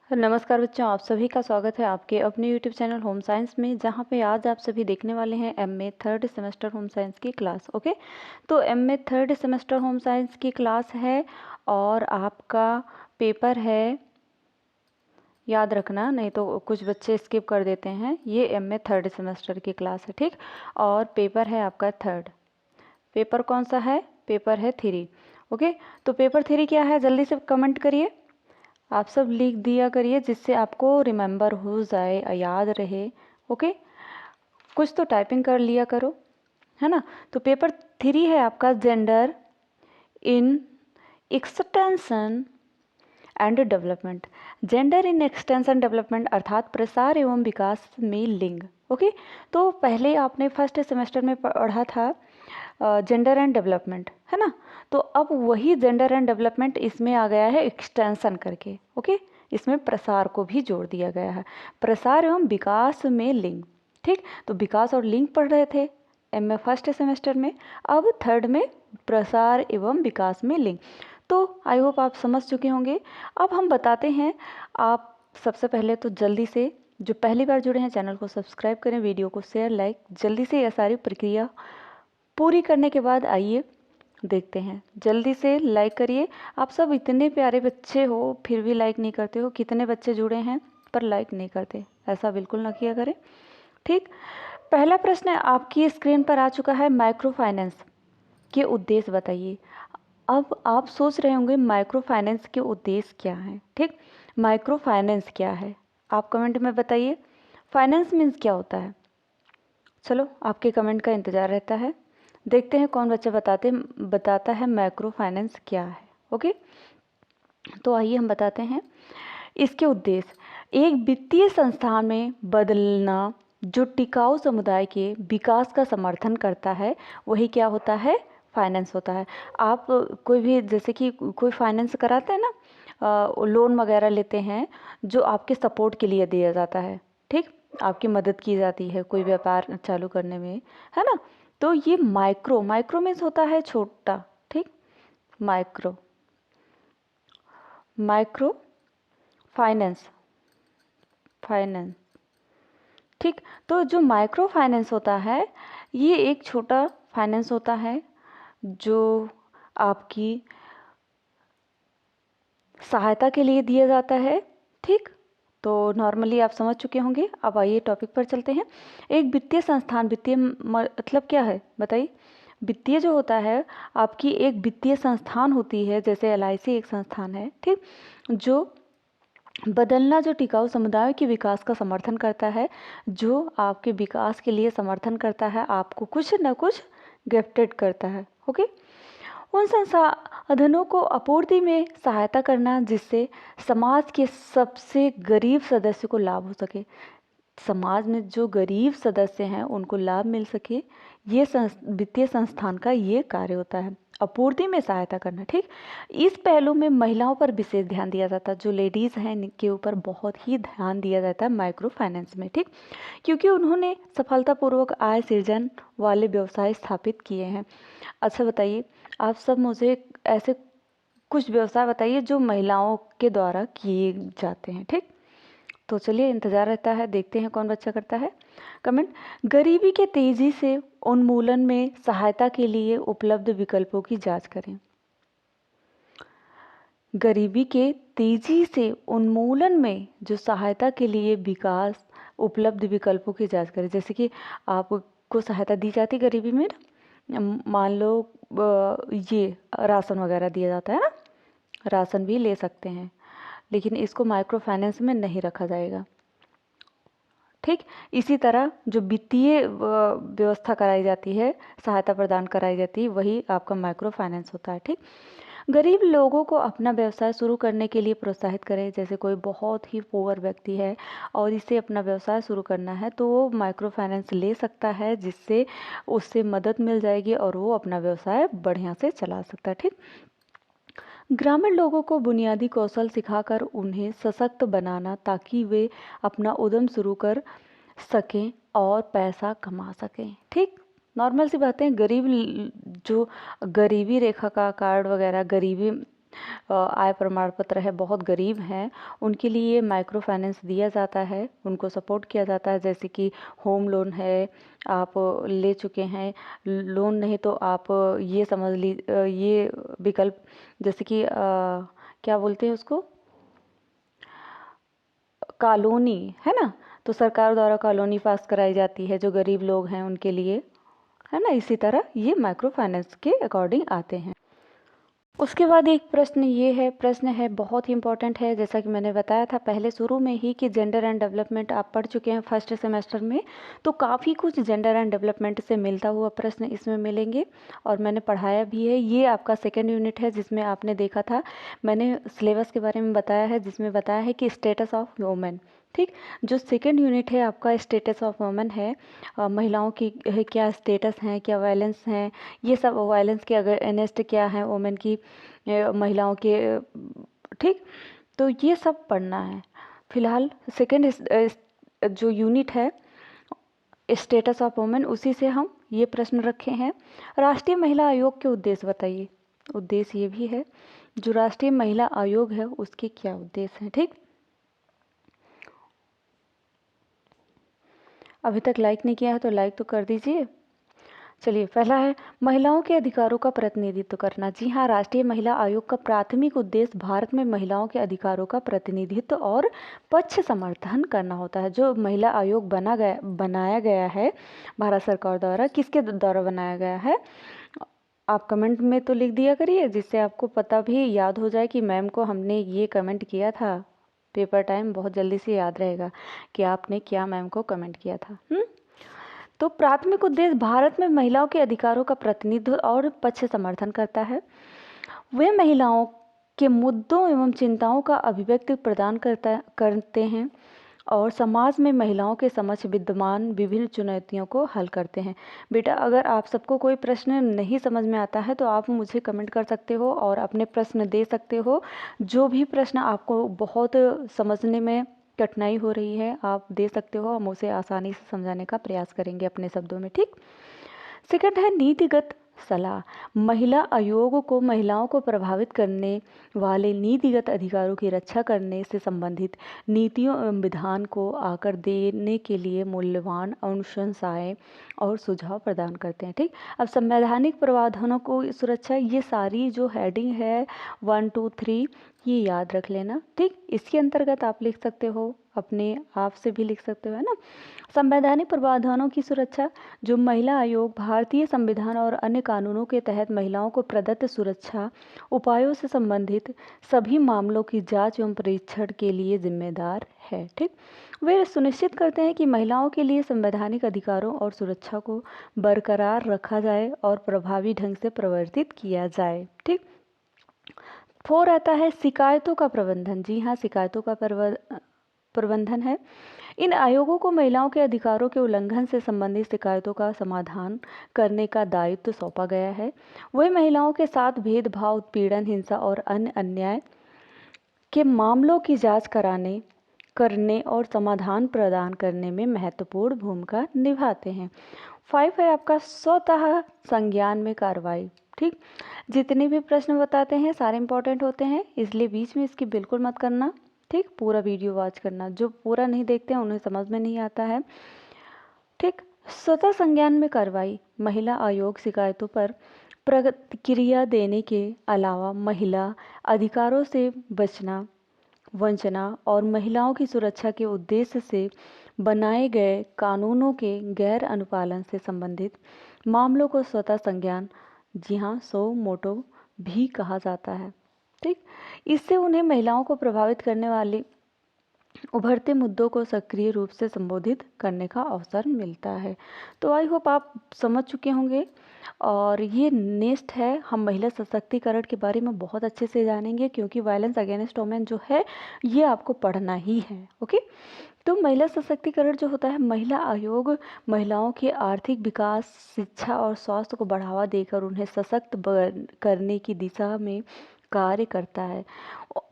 नमस्कार बच्चों, आप सभी का स्वागत है आपके अपने यूट्यूब चैनल होम साइंस में, जहाँ पे आज आप सभी देखने वाले हैं MA third semester home science की क्लास। ओके, तो MA third semester home science की क्लास है और आपका पेपर है, याद रखना, नहीं तो कुछ बच्चे स्किप कर देते हैं। ये एमए थर्ड सेमेस्टर की क्लास है, ठीक। और पेपर है आपका थर्ड। पेपर कौन सा है? पेपर है 3। ओके, तो पेपर 3 क्या है, जल्दी से कमेंट करिए। आप सब लिख दिया करिए जिससे आपको रिमेंबर हो जाए, याद रहे। ओके, कुछ तो टाइपिंग कर लिया करो, है ना। तो पेपर 3 है आपका gender in extension and development. Gender in extension development अर्थात प्रसार एवं विकास में लिंग। ओके, तो पहले आपने फर्स्ट सेमेस्टर में पढ़ा था जेंडर एंड डेवलपमेंट, है ना। तो अब वही जेंडर एंड डेवलपमेंट इसमें आ गया है एक्सटेंशन करके। ओके, इसमें प्रसार को भी जोड़ दिया गया है, प्रसार एवं विकास में लिंग। ठीक, तो विकास और लिंग पढ़ रहे थे एमए फर्स्ट सेमेस्टर में, अब थर्ड में प्रसार एवं विकास में लिंग। तो आई होप आप समझ चुके होंगे। अब हम बताते हैं, आप सबसे पहले तो जल्दी से जो पहली बार जुड़े हैं चैनल को सब्सक्राइब करें, वीडियो को शेयर लाइक जल्दी से, यह सारी प्रक्रिया पूरी करने के बाद आइए देखते हैं। जल्दी से लाइक करिए। आप सब इतने प्यारे बच्चे हो फिर भी लाइक नहीं करते हो। कितने बच्चे जुड़े हैं पर लाइक नहीं करते, ऐसा बिल्कुल ना किया करें, ठीक। पहला प्रश्न आपकी स्क्रीन पर आ चुका है, माइक्रो फाइनेंस के उद्देश्य बताइए। अब आप सोच रहे होंगे माइक्रो फाइनेंस के उद्देश्य क्या हैं, ठीक। माइक्रो फाइनेंस क्या है आप कमेंट में बताइए। फाइनेंस मीन्स क्या होता है? चलो आपके कमेंट का इंतज़ार रहता है। देखते हैं कौन बच्चा बताता है माइक्रो फाइनेंस क्या है। ओके, तो आइए हम बताते हैं इसके उद्देश्य। एक वित्तीय संस्थान में बदलना जो टिकाऊ समुदाय के विकास का समर्थन करता है, वही क्या होता है? फाइनेंस होता है। आप कोई भी, जैसे कि कोई फाइनेंस कराते हैं ना, लोन वगैरह लेते हैं जो आपके सपोर्ट के लिए दिया जाता है, ठीक। आपकी मदद की जाती है कोई व्यापार चालू करने में, है ना। तो ये माइक्रो, माइक्रो मीन्स होता है छोटा, ठीक। माइक्रो, माइक्रो फाइनेंस, फाइनेंस, ठीक। तो जो माइक्रो फाइनेंस होता है ये एक छोटा फाइनेंस होता है जो आपकी सहायता के लिए दिया जाता है, ठीक। तो नॉर्मली आप समझ चुके होंगे। अब आइए टॉपिक पर चलते हैं। एक वित्तीय संस्थान, वित्तीय मतलब क्या है बताइए। वित्तीय जो होता है, आपकी एक वित्तीय संस्थान होती है, जैसे एलआईसी एक संस्थान है, ठीक, जो बदलना जो टिकाऊ समुदाय के विकास का समर्थन करता है, जो आपके विकास के लिए समर्थन करता है, आपको कुछ न कुछ गिफ्टेड करता है। ओके, उन संसाधनों को आपूर्ति में सहायता करना जिससे समाज के सबसे गरीब सदस्य को लाभ हो सके। समाज में जो गरीब सदस्य हैं उनको लाभ मिल सके, ये वित्तीय संस्थान का ये कार्य होता है, आपूर्ति में सहायता करना, ठीक। इस पहलू में महिलाओं पर विशेष ध्यान दिया जाता है, जो लेडीज़ हैं इनके ऊपर बहुत ही ध्यान दिया जाता है माइक्रो फाइनेंस में, ठीक, क्योंकि उन्होंने सफलतापूर्वक आय सृजन वाले व्यवसाय स्थापित किए हैं। अच्छा बताइए, आप सब मुझे ऐसे कुछ व्यवसाय बताइए जो महिलाओं के द्वारा किए जाते हैं, ठीक। तो चलिए इंतज़ार रहता है, देखते हैं कौन बच्चा करता है कमेंट। गरीबी के तेज़ी से उन्मूलन में सहायता के लिए उपलब्ध विकल्पों की जांच करें। गरीबी के तेज़ी से उन्मूलन में जो सहायता के लिए विकास उपलब्ध विकल्पों की जांच करें। जैसे कि आपको सहायता दी जाती गरीबी में, मान लो ये राशन वगैरह दिया जाता है ना, राशन भी ले सकते हैं, लेकिन इसको माइक्रो फाइनेंस में नहीं रखा जाएगा, ठीक। इसी तरह जो वित्तीय व्यवस्था कराई जाती है, सहायता प्रदान कराई जाती है, वही आपका माइक्रो फाइनेंस होता है, ठीक। गरीब लोगों को अपना व्यवसाय शुरू करने के लिए प्रोत्साहित करें। जैसे कोई बहुत ही पुअर व्यक्ति है और इसे अपना व्यवसाय शुरू करना है, तो वो माइक्रो फाइनेंस ले सकता है, जिससे उससे मदद मिल जाएगी और वो अपना व्यवसाय बढ़िया से चला सकता है, ठीक। ग्रामीण लोगों को बुनियादी कौशल सिखाकर उन्हें सशक्त बनाना ताकि वे अपना उद्यम शुरू कर सकें और पैसा कमा सकें, ठीक। नॉर्मल सी बातें, जो गरीबी रेखा का कार्ड वगैरह, गरीबी आय प्रमाण पत्र है, बहुत गरीब हैं, उनके लिए माइक्रो फाइनेंस दिया जाता है, उनको सपोर्ट किया जाता है। जैसे कि होम लोन है, आप ले चुके हैं, लोन नहीं तो आप ये समझ ये विकल्प, जैसे कि क्या बोलते हैं उसको, कॉलोनी है ना, तो सरकार द्वारा कॉलोनी पास कराई जाती है जो गरीब लोग हैं उनके लिए, है ना। इसी तरह ये माइक्रो फाइनेंस के अकॉर्डिंग आते हैं। उसके बाद एक प्रश्न है बहुत ही इंपॉर्टेंट है, जैसा कि मैंने बताया था पहले शुरू में ही कि जेंडर एंड डेवलपमेंट आप पढ़ चुके हैं फर्स्ट सेमेस्टर में, तो काफ़ी कुछ जेंडर एंड डेवलपमेंट से मिलता हुआ प्रश्न इसमें मिलेंगे और मैंने पढ़ाया भी है। ये आपका सेकेंड यूनिट है जिसमें आपने देखा था, मैंने सिलेबस के बारे में बताया है, जिसमें बताया है कि स्टेटस ऑफ वुमेन। ठीक, जो सेकेंड यूनिट है आपका स्टेटस ऑफ वुमेन है, महिलाओं की क्या स्टेटस हैं, क्या वायलेंस हैं, ये सब वायलेंस के अगर अगेंस्ट क्या है वुमेन की, महिलाओं के, ठीक, तो ये सब पढ़ना है। फिलहाल सेकेंड जो यूनिट है स्टेटस ऑफ वुमेन, उसी से हम ये प्रश्न रखे हैं। राष्ट्रीय महिला आयोग के उद्देश्य बताइए। उद्देश्य ये भी है, जो राष्ट्रीय महिला आयोग है उसके क्या उद्देश्य हैं। ठीक, अभी तक लाइक नहीं किया है तो लाइक तो कर दीजिए। चलिए, पहला है महिलाओं के अधिकारों का प्रतिनिधित्व करना। जी हाँ, राष्ट्रीय महिला आयोग का प्राथमिक उद्देश्य भारत में महिलाओं के अधिकारों का प्रतिनिधित्व और पक्ष समर्थन करना होता है। जो महिला आयोग बनाया गया है भारत सरकार द्वारा, किसके द्वारा बनाया गया है, आप कमेंट में तो लिख दिया करिए, जिससे आपको पता भी याद हो जाए कि मैम को हमने ये कमेंट किया था। पेपर टाइम बहुत जल्दी से याद रहेगा कि आपने क्या मैम को कमेंट किया था। तो प्राथमिक उद्देश्य भारत में महिलाओं के अधिकारों का प्रतिनिधित्व और पक्ष समर्थन करता है। वे महिलाओं के मुद्दों एवं चिंताओं का अभिव्यक्ति प्रदान करते हैं और समाज में महिलाओं के समक्ष विद्यमान विभिन्न चुनौतियों को हल करते हैं। बेटा, अगर आप सबको कोई प्रश्न नहीं समझ में आता है तो आप मुझे कमेंट कर सकते हो और अपने प्रश्न दे सकते हो। जो भी प्रश्न आपको बहुत समझने में कठिनाई हो रही है आप दे सकते हो, हम उसे आसानी से समझाने का प्रयास करेंगे अपने शब्दों में। ठीक, सेकंड है नीतिगत सलाह। महिला आयोग को महिलाओं को प्रभावित करने वाले नीतिगत अधिकारों की रक्षा करने से संबंधित नीतियों एवं विधान को आकर देने के लिए मूल्यवान अनुशंसाएं और सुझाव प्रदान करते हैं। ठीक, अब संवैधानिक प्रावधानों को सुरक्षा, ये सारी जो हेडिंग है 1 2 3 ये याद रख लेना। ठीक, इसके अंतर्गत आप लिख सकते हो, अपने आप से भी लिख सकते हो, है ना। संवैधानिक प्रावधानों की सुरक्षा, जो महिला आयोग भारतीय संविधान और अन्य कानूनों के तहत महिलाओं को प्रदत्त सुरक्षा उपायों से संबंधित सभी मामलों की जांच एवं परीक्षण के लिए जिम्मेदार है। ठीक, वे सुनिश्चित करते हैं कि महिलाओं के लिए संवैधानिक अधिकारों और सुरक्षा को बरकरार रखा जाए और प्रभावी ढंग से प्रवर्तित किया जाए। ठीक, 4 आता है शिकायतों का प्रबंधन। जी हाँ, शिकायतों का प्रबंधन है। इन आयोगों को महिलाओं के अधिकारों के उल्लंघन से संबंधित शिकायतों का समाधान करने का दायित्व सौंपा गया है। वे महिलाओं के साथ भेदभाव, उत्पीड़न, हिंसा और अन्य अन्याय के मामलों की जांच करने और समाधान प्रदान करने में महत्वपूर्ण भूमिका निभाते हैं। 5 है आपका स्वतः संज्ञान में कार्रवाई। ठीक, जितने भी प्रश्न बताते हैं सारे इंपॉर्टेंट होते हैं, इसलिए बीच में इसकी बिल्कुल मत करना। ठीक, पूरा वीडियो वॉच करना, जो पूरा नहीं देखते हैं उन्हें समझ में नहीं आता है। ठीक, स्वतः संज्ञान में कार्रवाई, महिला आयोग शिकायतों पर प्रतिक्रिया देने के अलावा महिला अधिकारों से बचना, वंचना और महिलाओं की सुरक्षा के उद्देश्य से बनाए गए कानूनों के गैर अनुपालन से संबंधित मामलों को स्वतः संज्ञान, जी हाँ, सो मोटो भी कहा जाता है। ठीक, इससे उन्हें महिलाओं को प्रभावित करने वाले उभरते मुद्दों को सक्रिय रूप से संबोधित करने का अवसर मिलता है। तो आई होप आप समझ चुके होंगे। और ये नेक्स्ट है, हम महिला सशक्तिकरण के बारे में बहुत अच्छे से जानेंगे, क्योंकि वायलेंस अगेंस्ट वुमेन जो है ये आपको पढ़ना ही है। ओके, तो महिला सशक्तिकरण जो होता है, महिला आयोग महिलाओं के आर्थिक विकास, शिक्षा और स्वास्थ्य को बढ़ावा देकर उन्हें सशक्त करने की दिशा में कार्य करता है।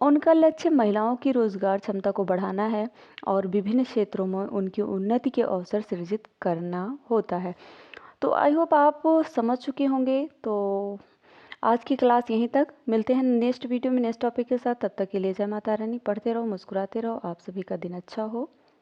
उनका लक्ष्य महिलाओं की रोजगार क्षमता को बढ़ाना है और विभिन्न क्षेत्रों में उनकी उन्नति के अवसर सृजित करना होता है। तो आई होप आप समझ चुके होंगे। तो आज की क्लास यहीं तक। मिलते हैं नेक्स्ट वीडियो में नेक्स्ट टॉपिक के साथ। तब तक के लिए जय माता रानी। पढ़ते रहो, मुस्कुराते रहो। आप सभी का दिन अच्छा हो।